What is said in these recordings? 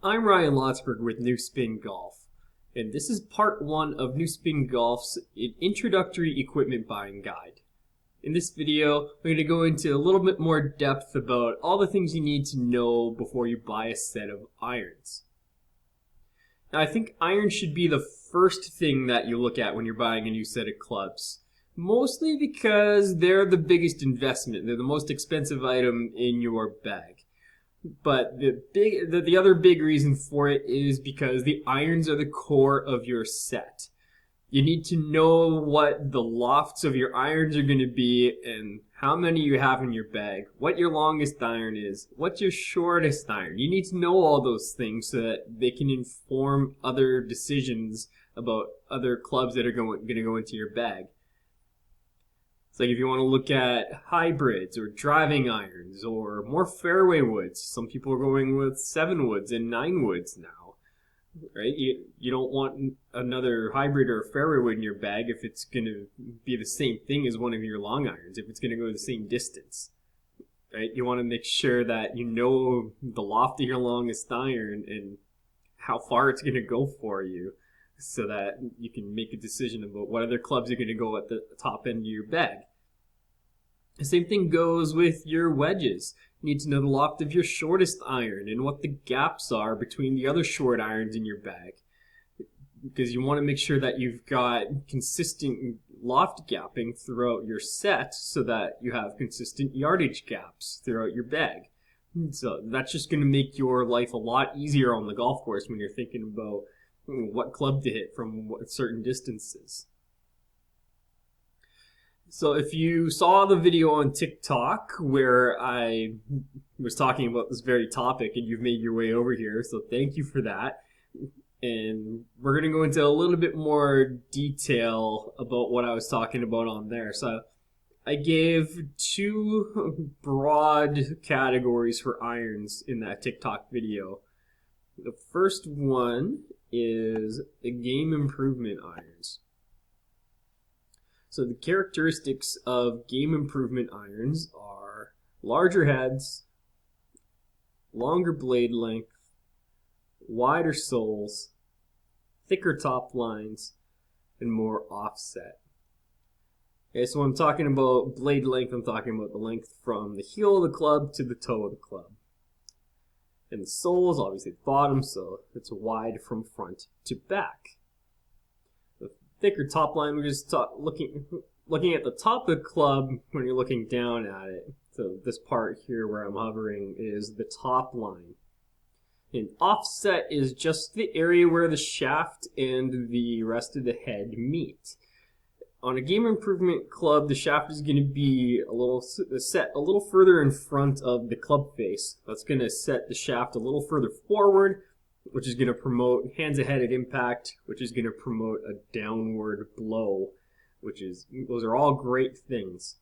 I'm Ryan Lotsberg with New Spin Golf, and this is part one of New Spin Golf's Introductory Equipment Buying Guide. In this video, we're going to go into a little bit more depth about all the things you need to know before you buy a set of irons. Now, I think irons should be the first thing that you look at when you're buying a new set of clubs, mostly because they're the biggest investment. They're the most expensive item in your bag. But the other big reason for it is because the irons are the core of your set. You need to know what the lofts of your irons are going to be and how many you have in your bag, what your longest iron is, what's your shortest iron. You need to know all those things so that they can inform other decisions about other clubs that are going to go into your bag. It's like if you want to look at hybrids or driving irons or more fairway woods. Some people are going with 7 woods and 9 woods now, right? You don't want another hybrid or fairway wood in your bag if it's going to be the same thing as one of your long irons, if it's going to go the same distance, right? You want to make sure that you know the loft of your longest iron and how far it's going to go for you, so that you can make a decision about what other clubs are going to go at the top end of your bag. The same thing goes with your wedges. You need to know the loft of your shortest iron and what the gaps are between the other short irons in your bag, because you want to make sure that you've got consistent loft gapping throughout your set so that you have consistent yardage gaps throughout your bag. So that's just going to make your life a lot easier on the golf course when you're thinking about what club to hit from what certain distances. So if you saw the video on TikTok where I was talking about this very topic and you've made your way over here, so thank you for that. And we're going to go into a little bit more detail about what I was talking about on there. So I gave 2 broad categories for irons in that TikTok video. The first one is the game improvement irons. So the characteristics of game improvement irons are larger heads, longer blade length, wider soles, thicker top lines, and more offset. Okay, so when I'm talking about blade length, I'm talking about the length from the heel of the club to the toe of the club. And the sole is obviously the bottom, so it's wide from front to back. The thicker top line, we're just looking at the top of the club when you're looking down at it. So this part here where I'm hovering is the top line. And offset is just the area where the shaft and the rest of the head meet. On a game improvement club, the shaft is going to be set a little further in front of the club face. That's going to set the shaft a little further forward, which is going to promote hands ahead at impact, which is going to promote a downward blow, those are all great things.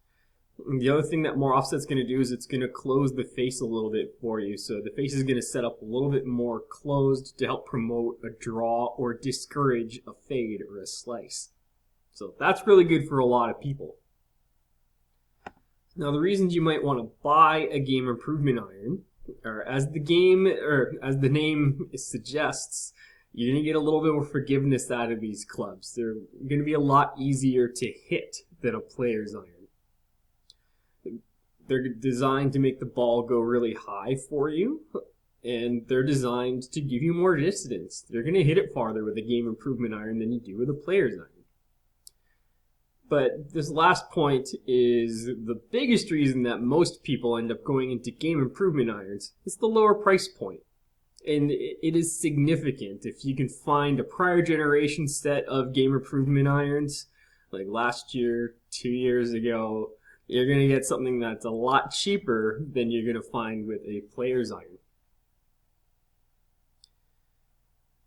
And the other thing that more offset's going to do is it's going to close the face a little bit for you. So the face is going to set up a little bit more closed to help promote a draw or discourage a fade or a slice. So that's really good for a lot of people. Now the reasons you might want to buy a game improvement iron are, as the name suggests, you're going to get a little bit more forgiveness out of these clubs. They're going to be a lot easier to hit than a player's iron. They're designed to make the ball go really high for you, and they're designed to give you more distance. They're going to hit it farther with a game improvement iron than you do with a player's iron. But this last point is the biggest reason that most people end up going into game improvement irons. It's the lower price point. And it is significant. If you can find a prior generation set of game improvement irons, like last year, 2 years ago, you're going to get something that's a lot cheaper than you're going to find with a player's iron.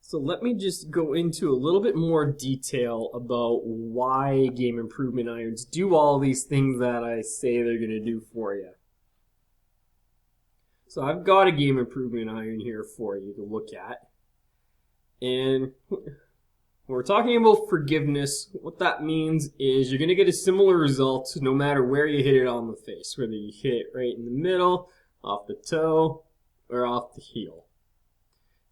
So let me just go into a little bit more detail about why game improvement irons do all these things that I say they're going to do for you. So I've got a game improvement iron here for you to look at. And when we're talking about forgiveness, what that means is you're going to get a similar result no matter where you hit it on the face, whether you hit it right in the middle, off the toe, or off the heel.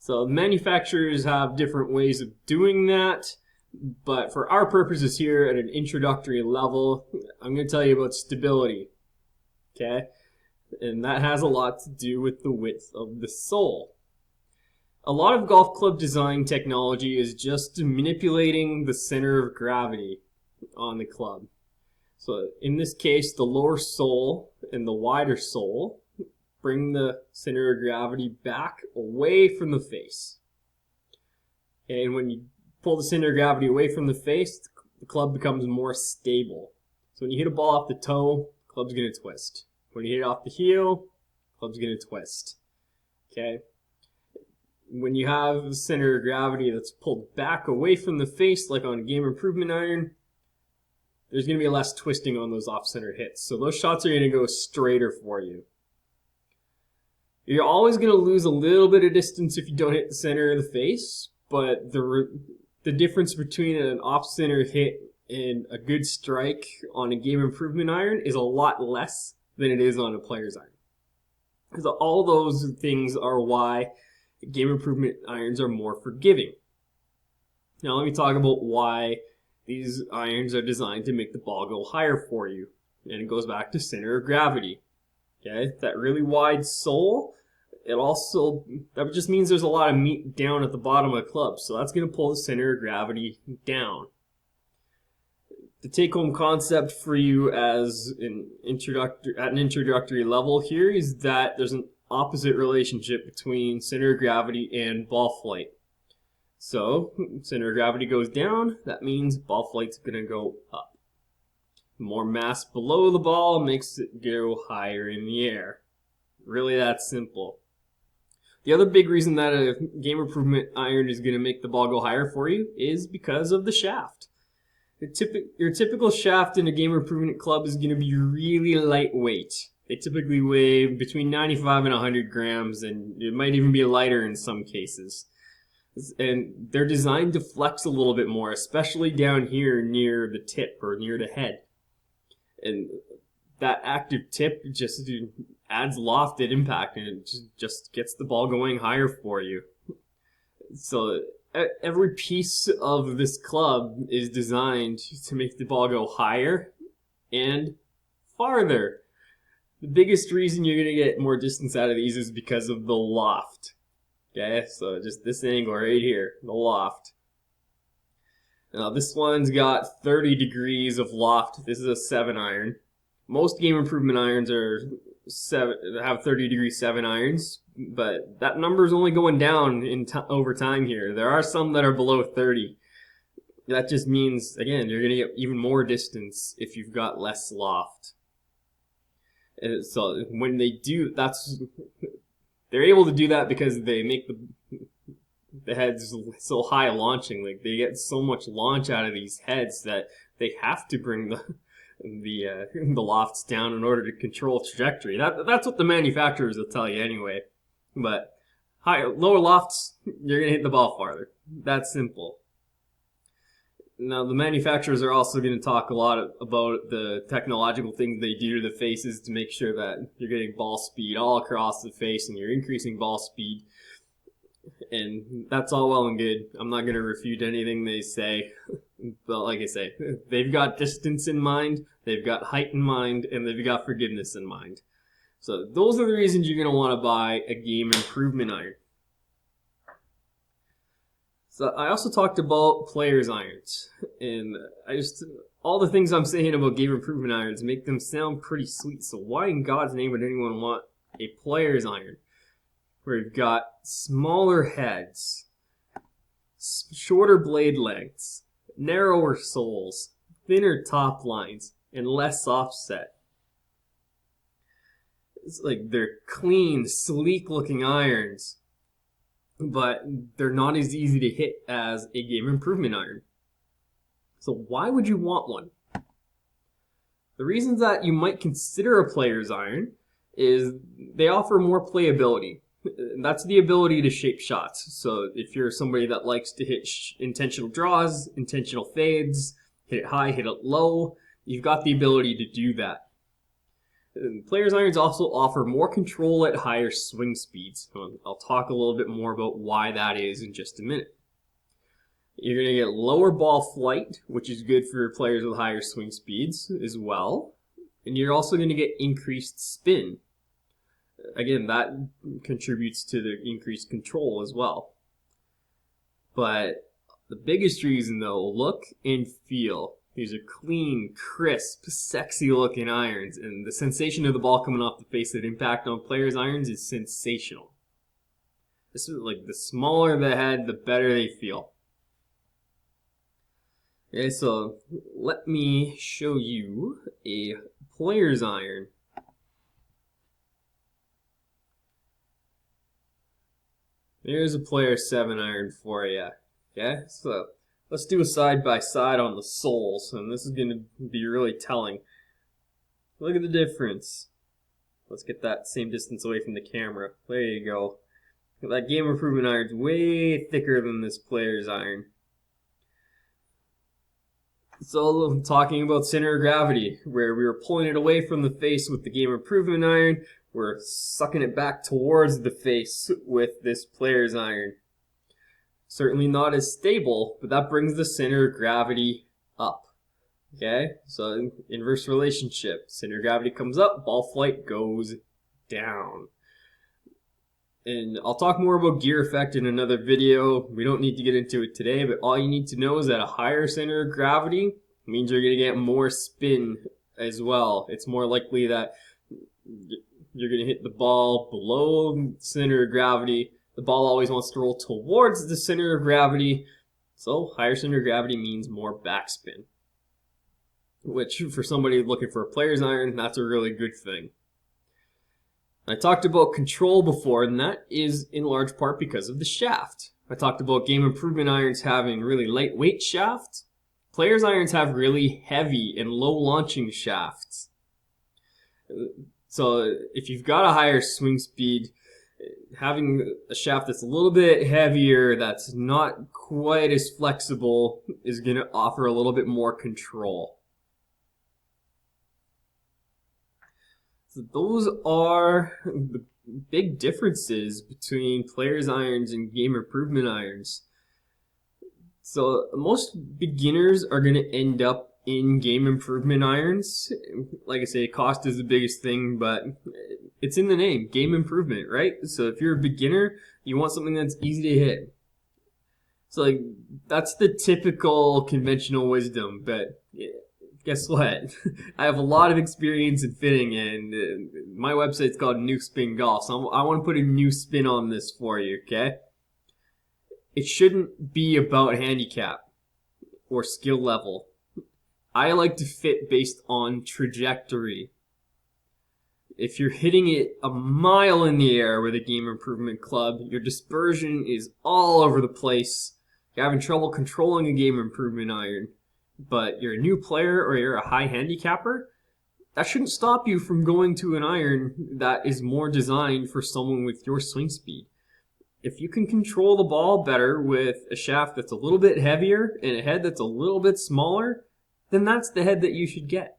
So manufacturers have different ways of doing that, but for our purposes here at an introductory level, I'm going to tell you about stability, okay? And that has a lot to do with the width of the sole. A lot of golf club design technology is just manipulating the center of gravity on the club. So in this case, the lower sole and the wider sole bring the center of gravity back away from the face. And when you pull the center of gravity away from the face, the club becomes more stable. So when you hit a ball off the toe, the club's going to twist. When you hit it off the heel, the club's going to twist. Okay? When you have the center of gravity that's pulled back away from the face, like on a game improvement iron, there's going to be less twisting on those off-center hits. So those shots are going to go straighter for you. You're always going to lose a little bit of distance if you don't hit the center of the face, but the difference between an off-center hit and a good strike on a game improvement iron is a lot less than it is on a player's iron. Because all those things are why game improvement irons are more forgiving. Now let me talk about why these irons are designed to make the ball go higher for you. And it goes back to center of gravity. Okay, that really wide sole, that just means there's a lot of meat down at the bottom of the club, so that's going to pull the center of gravity down. The take-home concept for you as at an introductory level here is that there's an opposite relationship between center of gravity and ball flight. So, center of gravity goes down, that means ball flight's going to go up. More mass below the ball makes it go higher in the air. Really that simple. The other big reason that a game improvement iron is going to make the ball go higher for you is because of the shaft. Your typical shaft in a game improvement club is going to be really lightweight. They typically weigh between 95 and 100 grams, and it might even be lighter in some cases. And they're designed to flex a little bit more, especially down here near the tip or near the head. And that active tip just adds loft at impact, and it just gets the ball going higher for you. So every piece of this club is designed to make the ball go higher and farther. The biggest reason you're going to get more distance out of these is because of the loft. Okay, so just this angle right here, the loft. Now this one's got 30 degrees of loft. This is a 7 iron. Most game improvement irons have 30 degree 7 irons, but that number is only going down over time here. There are some that are below 30. That just means, again, you're going to get even more distance if you've got less loft. And so when they do, they're able to do that because they make the heads so high launching. Like they get so much launch out of these heads that they have to bring the lofts down in order to control trajectory. That's what the manufacturers will tell you anyway. But lower lofts, you're gonna hit the ball farther. That's simple. Now the manufacturers are also going to talk a lot about the technological things they do to the faces to make sure that you're getting ball speed all across the face and you're increasing ball speed. And that's all well and good. I'm not going to refute anything they say. But like I say, they've got distance in mind, they've got height in mind, and they've got forgiveness in mind. So those are the reasons you're going to want to buy a game improvement iron. So I also talked about players' irons. And all the things I'm saying about game improvement irons make them sound pretty sweet. So why in God's name would anyone want a player's iron? Where you've got smaller heads, shorter blade lengths, narrower soles, thinner top lines, and less offset. It's like they're clean, sleek looking irons, but they're not as easy to hit as a game improvement iron. So why would you want one? The reasons that you might consider a player's iron is they offer more playability. That's the ability to shape shots. So if you're somebody that likes to hit intentional draws, intentional fades, hit it high, hit it low, you've got the ability to do that. And players' irons also offer more control at higher swing speeds. I'll talk a little bit more about why that is in just a minute. You're going to get lower ball flight, which is good for players with higher swing speeds as well. And you're also going to get increased spin. Again, that contributes to the increased control as well. But the biggest reason though, look and feel. These are clean, crisp, sexy looking irons, and the sensation of the ball coming off the face at impact on players' irons is sensational. This is like the smaller the head, the better they feel. Okay, so let me show you a player's iron. There's a player 7 iron for you. Okay, so let's do a side by side on the soles, and this is going to be really telling. Look at the difference. Let's get that same distance away from the camera. There you go. That game improvement iron's way thicker than this player's iron. So I'm talking about center of gravity, where we were pulling it away from the face with the game improvement iron. We're sucking it back towards the face with this player's iron. Certainly not as stable, but that brings the center of gravity up. Okay, so inverse relationship. Center of gravity comes up, ball flight goes down. And I'll talk more about gear effect in another video. We don't need to get into it today, but all you need to know is that a higher center of gravity means you're going to get more spin as well. It's more likely that you're going to hit the ball below center of gravity. The ball always wants to roll towards the center of gravity, so higher center of gravity means more backspin. Which, for somebody looking for a player's iron, that's a really good thing. I talked about control before, and that is in large part because of the shaft. I talked about game improvement irons having really lightweight shafts. Players' irons have really heavy and low launching shafts. So if you've got a higher swing speed, having a shaft that's a little bit heavier, that's not quite as flexible, is going to offer a little bit more control. So those are the big differences between players' irons and game improvement irons. So most beginners are going to end up in game improvement irons. Like I say, cost is the biggest thing, but it's in the name, game improvement, right? So if you're a beginner, you want something that's easy to hit. So like that's the typical conventional wisdom, but guess what? I have a lot of experience in fitting, and my website's called New Spin Golf, so I want to put a new spin on this for you, okay? It shouldn't be about handicap or skill level. I like to fit based on trajectory. If you're hitting it a mile in the air with a game improvement club, your dispersion is all over the place. You're having trouble controlling a game improvement iron, but you're a new player or you're a high handicapper, that shouldn't stop you from going to an iron that is more designed for someone with your swing speed. If you can control the ball better with a shaft that's a little bit heavier and a head that's a little bit smaller, then that's the head that you should get.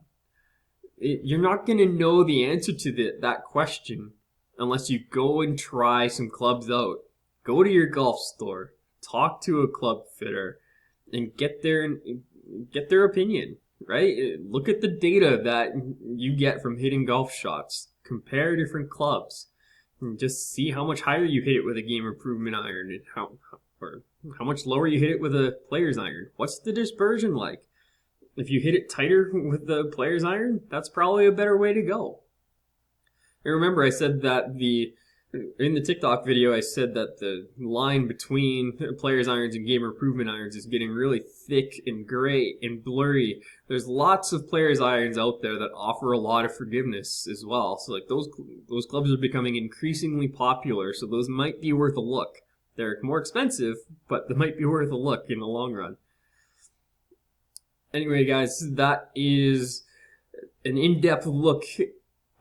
You're not going to know the answer to that question unless you go and try some clubs out. Go to your golf store, talk to a club fitter, and get their opinion, right? Look at the data that you get from hitting golf shots. Compare different clubs. And just see how much higher you hit it with a game improvement iron and how much lower you hit it with a player's iron. What's the dispersion like? If you hit it tighter with the player's iron, that's probably a better way to go. And remember, I said that in the TikTok video, I said that the line between player's irons and game improvement irons is getting really thick and gray and blurry. There's lots of player's irons out there that offer a lot of forgiveness as well. So like those clubs are becoming increasingly popular, so those might be worth a look. They're more expensive, but they might be worth a look in the long run. Anyway, guys, that is an in-depth look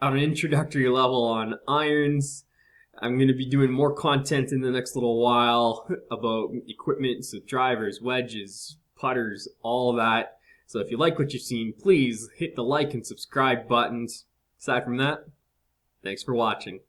on an introductory level on irons. I'm going to be doing more content in the next little while about equipment, so drivers, wedges, putters, all that. So if you like what you've seen, please hit the like and subscribe buttons. Aside from that, thanks for watching.